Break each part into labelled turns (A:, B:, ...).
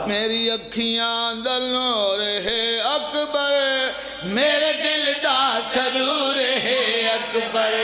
A: میری اکھیاں دا نور ہے اکبر میرے دل دا سرور ہے اکبر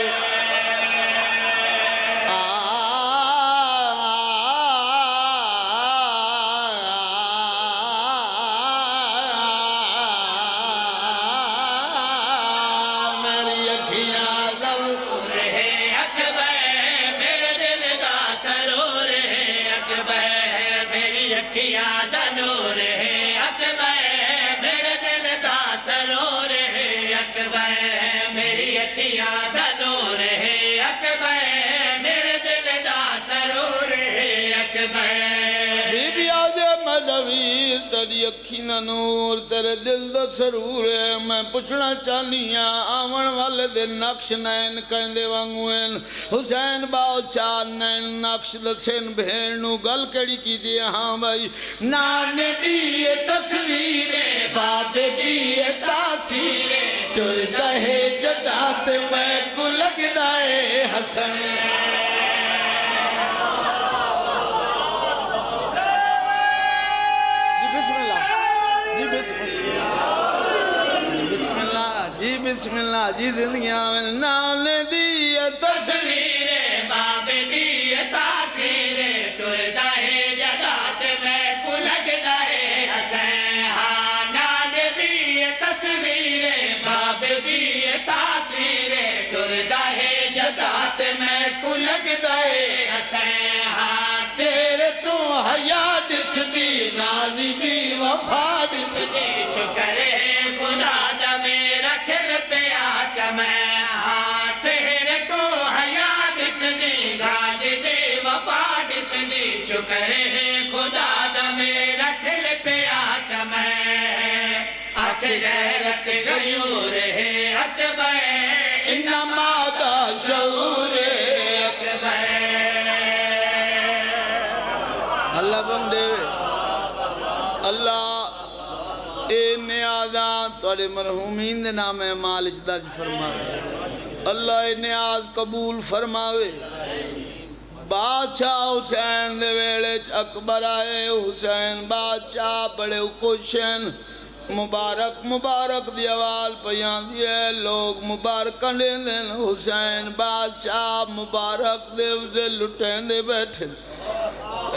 A: تیری اکھی نا نور تیرے دل دا سرور ہے میں پوچھنا چاہنیاں آون والے دے نقش نین کہندے وانگوین حسین باچا نین نقش دسین بھینو گل کڑی کی دیا ہاں بھائی نانے دیئے تصویریں باپ دیئے تاثیریں ٹر دہے جدات میں کو لگ دائے حسن بسم اللہ جی زندگیاں میں نانے دیئے تصویریں باب دیئے تاثیریں ٹر دائے جدات میں کو لگ دائے حسین ہاں نانے دیئے تصویریں باب دیئے تاثیریں ٹر دائے جدات میں کو لگ دائے حسین ہاں چہرے تو حیا دس دی غازی دی وفا دس دی شکر ہے خدا دا میرا کھل پہ آچا میں ہاں چہرے کو حیا دس دی غازی دی وفا دس دی شکر ہے خدا دا میرا کھل پہ آچا میں آکھ غیرت غیور ہے اکبر انما دا شعور ہے اکبر اللہ بندے اللہ اے نیازاں توڑے مرحومین دے نام مالچ درج فرماوے اللہ اے نیاز قبول فرماوے بادشاہ حسین دے ویڑے اکبر آئے حسین بادشاہ بڑے خوشن مبارک مبارک دی آواز پیان دیئے لوگ مبارک لیں دیں حسین بادشاہ مبارک دے اسے لٹیں دے بیٹھے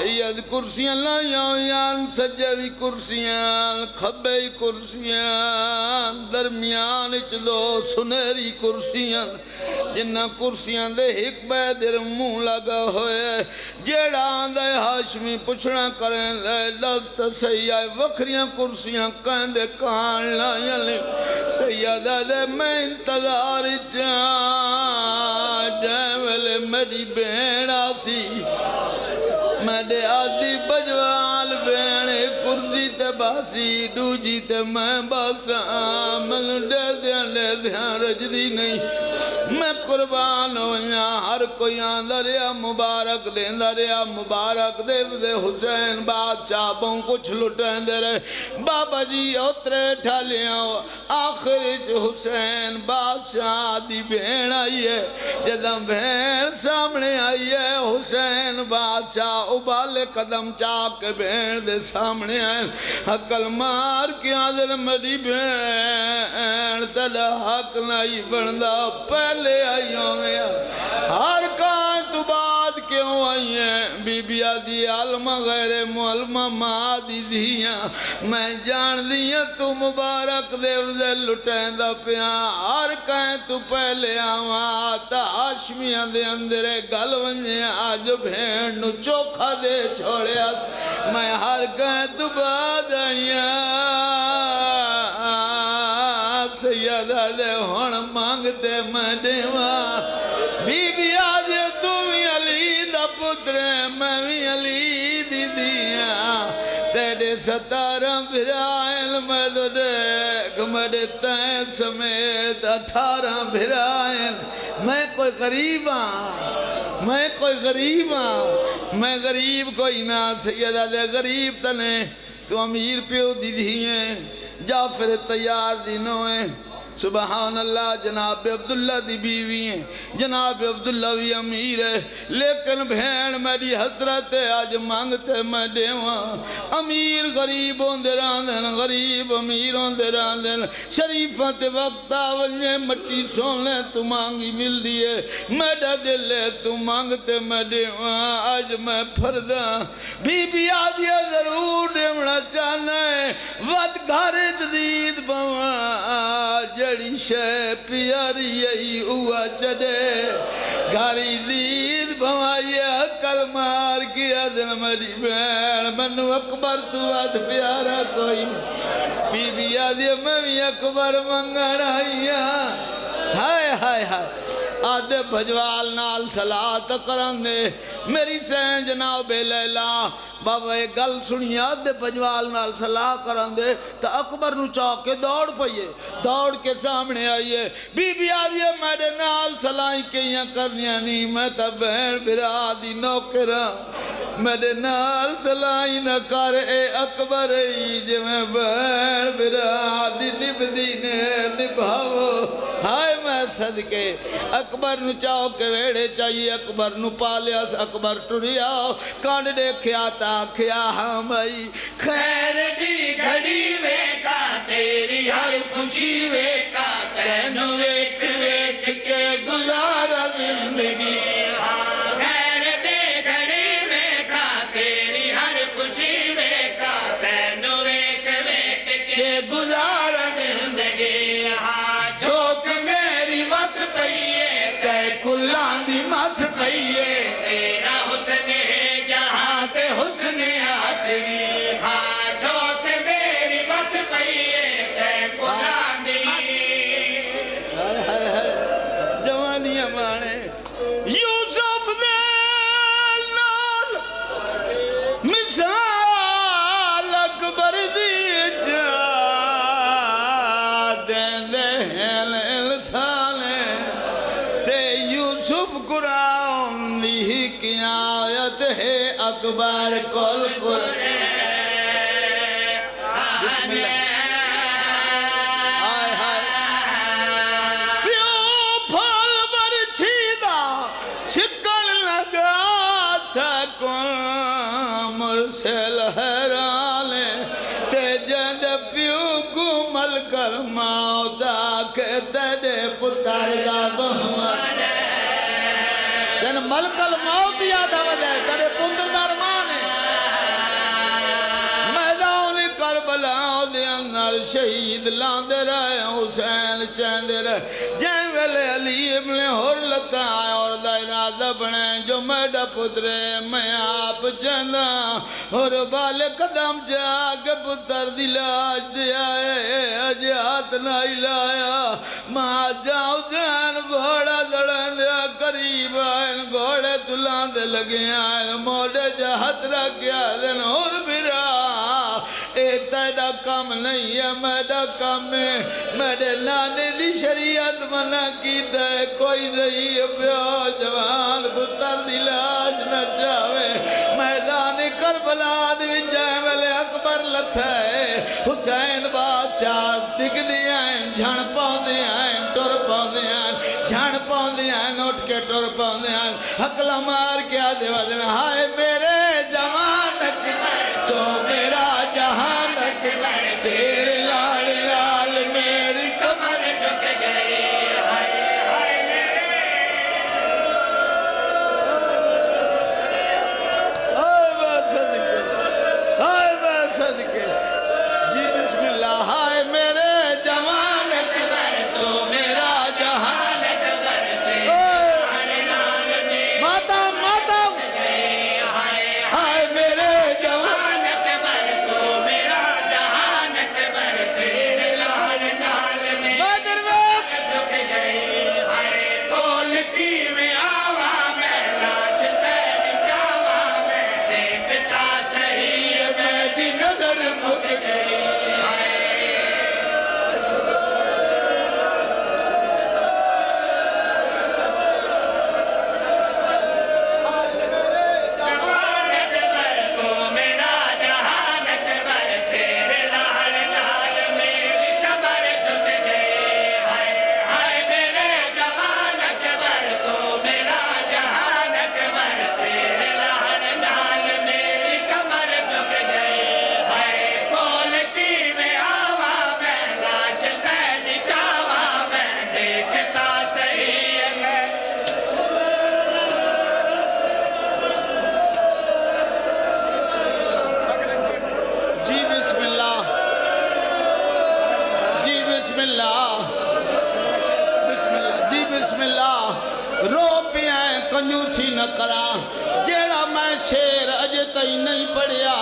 A: ید کرسیاں لائیاں سجوی کرسیاں کھبے کرسیاں درمیان اچ دو سنہری کرسیاں جنہ کرسیاں دے ایک بے در منہ لگا ہوئے جیڑا دے ہاشمی پچھڑا کریں دے لفظ سیاہ وکھریاں کرسیاں کہیں دے کان لائیاں لیں سیدہ دے میں انتظار جائیں ویلے میری بیڑا سی میرے آدھی بجوال بینے کرسی تے باسی ڈوجی تے میں باسا ملو دے دیاں رجدی نہیں میں قربان ہویا ہر کوئی آندریا مبارک دیندریا مبارک دے حسین بادشاہ بہن کچھ لٹیں دے رہے بابا جی اترے ٹھالیاں آخر حسین بادشاہ دی بین آئی ہے جدہ بین سامنے آئی ہے حسین بادشاہ ابالے قدم چاک بین دے سامنے آئے حقل مار کیا دل مری بین تڑا حق نہیں بندہ پہلے آئیوں میں ہر کائیں تو بعد کیوں آئی ہیں بی بی آدھی علم غیر معلمہ ماں دی دیاں میں جان دیاں تو مبارک دے وزے لٹیں دا پیاں ہر کائیں تو پہلے آواں تا ہاشمیاں دے اندرے گل ونجے آج بھین نو چوکھا دے چھوڑیا میں ہر کہیں تو بعد آئیاں سیدہ دے ہون مانگتے میں دیواں بی بی آدھے تو بھی علی دا پترے میں بھی علی دی دیاں تیرے ستارہ بھرائل میں تو دیکھ میرے تین سمیت 18 بھرائل میں کوئی غریب ہاں میں کوئی غریب ہاں میں غریب کوئی نہ سیدہ دے غریب تنے تو امیر پیو دی دیئیں جعفر تیار دینوں ہیں سبحان اللہ جناب عبداللہ دی بیوی ہیں جناب عبداللہ بھی امیر ہے لیکن بہن میری حسرت ہے آج مانگتے میں دیواں امیر غریب ہوندے راندن غریب امیر ہوندے راندن شریفہ تے وقت آوجے مٹی سون لے تو مانگی مل دیئے میڈا دل ہے تو مانگتے میں دیواں آج میں پھردہ بی بی آدھیا ضرور دیونا چاہنا ہے ود گھر جدید بواں جڑی شے پیاری یہی ہوا چڑے گھری دید بھوائی عقل مار کیا دن میری بین منو اکبر تو آدھ پیارا کوئی بی بی آدھی میں بھی اکبر منگن آئیا ہائے ہائے ہائے آدھے بھجوال نال صلاة کرن دے میری سین جناب لیلہ بابا ایک گل سنی آدھے بھجوال نال صلاة کرن دے تا اکبر نو چاک کے دوڑ پئیے دوڑ کے سامنے آئیے بی بی آدھیے میرے نال صلاحی کیاں کرنیاں نہیں میں تا بہن برا دی نوکرہ میرے نال صلاحی نہ کر اے اکبر ای جے میں بہن برا دی نبدی نے نبھاو ہائے میں صدقے اکبر نو چاہو کے ویڑے چاہیے اکبر نو پالیا اکبر ٹریا کانڈ دیکھیا تا کھیا ہم آئی خیر دی گھڑی ویکا تیری ہر خوشی ویکا تینو ویک ویک کے گزارا زندگی
B: خیر دی گھڑی ویکا تیری ہر خوشی ویکا تینو ویک ویک کے
A: گزارا
B: زندگی
A: جھوک میری بس پئیے تے کلان دی مس پئیے
B: تیرا حسن ہے جہاں
A: تے حسن آخری
B: جھوک میری بس پئیے تے کلان دی
A: جوانیاں مانے یوسف دے نال مثال اکبر دی جا دین دے لسانے تے یوسف قرآن دی کی آیت ہے اکبر کل کل بسم اللہ ہائے ہائے پیو پھل برچھیدہ چھکن لگا تھا کن مرسل حیرالے تے جند پیو گمل کر موتا کے تیرے پتر دا بہمان تین ملکل موت یاد آدھے تیرے پتر درمان ہے میدان کربلا دے اندر شہید لاندے رہے حسین چیندے رہے جائیں ویلے علی ابن حرلتا آئے اور دائرہ بنے جو میڈا پترے میں آپ چیندہ اور بالے قدم جا کے پتر دلاج دے آئے اجیات نہ لایا ماں جاؤ جین گھوڑا دڑیں دیا قریب آئین گھوڑے تلان دے لگے آئین موڑے جہت رکھ گیا دن اور برا اے تیڑا کام نہیں ہے میڈا کام ہے میڈے لانے دی شریعت منع کی دے کوئی نہیں پیو جوان پتر دلاش نہ چاہے میدان کربلا دی جائے ویلے اکبر لتھا ہے حسین بادشاہ دکھ دیا ہیں جھن پاؤں دیا ہیں ٹور پاؤں دیا ہیں جھن پاؤں دیا ہیں نوٹ کے ٹور پاؤں دیا ہیں حقلہ مار کیا دیوا دینا ہائے میرے جوان اکبر تو میرا جہان اکبر تیرے لال لال میری کمر
B: جھک گئی
A: ہائے بے صدقے جی بسم اللہ ہائے میرے جوان اکبر تو میرا جہان
B: اکبر
A: ماتم ماتم کنجوسی نہ کرا جیڑا میں شیر اج تئی نہیں پڑھیا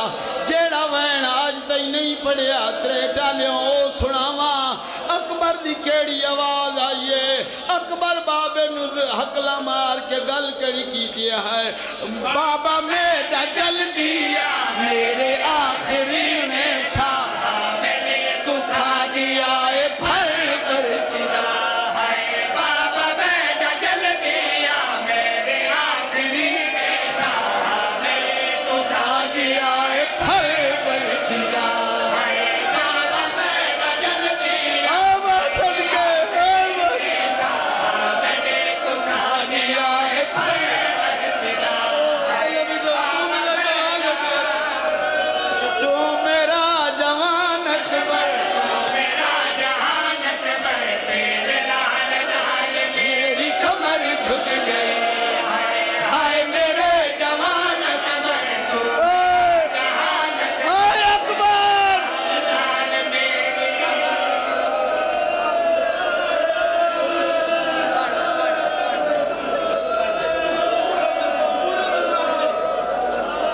A: جیڑا وین آج تئی نہیں پڑھیا تریٹا لیوں سناوا اکبر دی کیڑی آواز آئیے اکبر بابے نور حقلہ مار کے گل کڑی کیتی ہے بابا میرا جل دیا میرے آخری نے سارا تو کھا دیا اے پھل پر چلا
B: ہے بابا بیٹا جل دیا میرے آخری میں سارا
A: تو کھا دیا اے پھل پر چلا
B: بابا بیٹا جل دیا
A: آبا صدقے آبا
B: تو کھا دیا ہے پھل
A: تو میرا جوان اکبر
B: میرا جہان اکبر تیرے لال لال
A: میری کمر جھک گئی ہائے میرے جوان اکبر تو ہائے اکبر
B: لال میری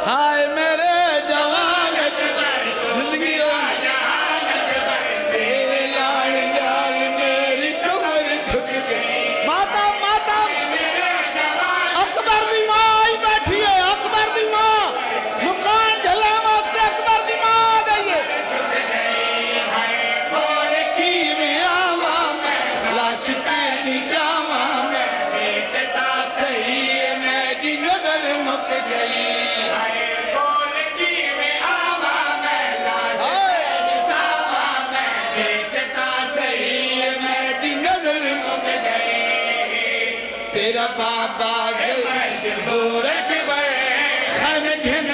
A: ہائے میرے جوان اکبر زندگی
B: جہان اکبر
A: تیرے لال لال میری کمر جھک گئی ماتم ماتم
B: میرے جوان
A: اکبر دی ماں آئی بیٹھی ہے اکبر دی ماں مکان جھلا واسطے اکبر دی ماں آ گئی ہے
B: بول
A: کی میں آواں میں لاش تیری جاواں میں
B: دیکھتا
A: صحیح ہے میری نظر مک گئی
B: بول کی میں آوا میں لاش نظامہ میں دیکھتا صحیح ہے
A: میری نظر مک
B: گئی
A: تیرا بابا
B: مجبور اکبر
A: خیمے گھن